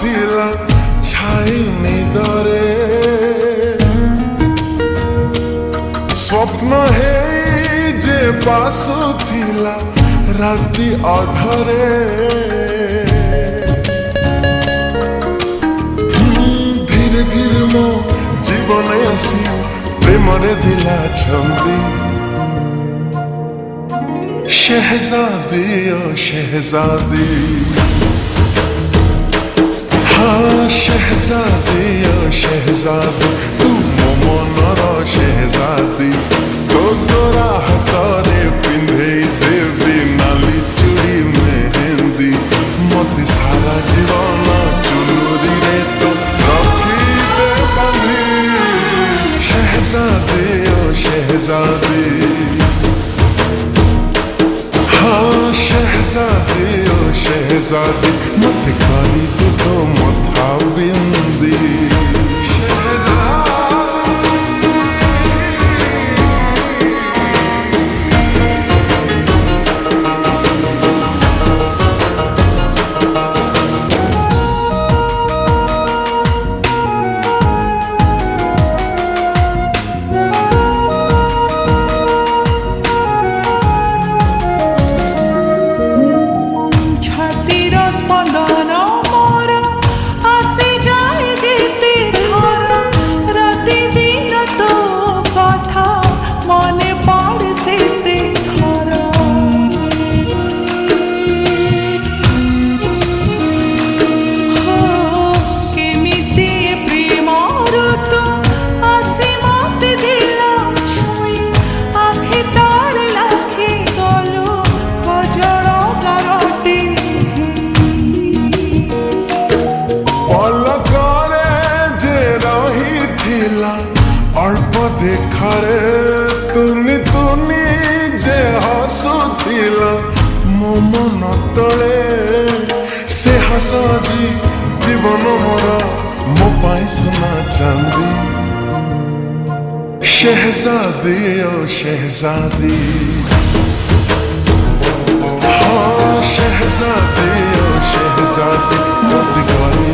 थिला छाई निदरे स्वप्न हे जे बासु थिला राति अधरे धीरे धीरे मो जीवन आसी प्रेम रे दिला छंदी शहजादी ओ शहजादी हाँ शहजादी ओ शहजादी तू मो मनर शहजादी तो तोरा हाथरे पिंधे देवी नाली चूड़ी मेहंदी मते सारा जीवन चुनरी रे तो रखी दे बांधी शहजादी ओ शहजादी हाँ शहजादी ओ शहजादी मत करी दे तो मथा बिंदी अल्प देखारे तुनी तुनी जे हसुथिला मो मन तले से हसजी जीवन मोर मो पाई सुना चांदी शहजादी ओ शहजादी हाँ शहजादी ओ शहजादी मत गरी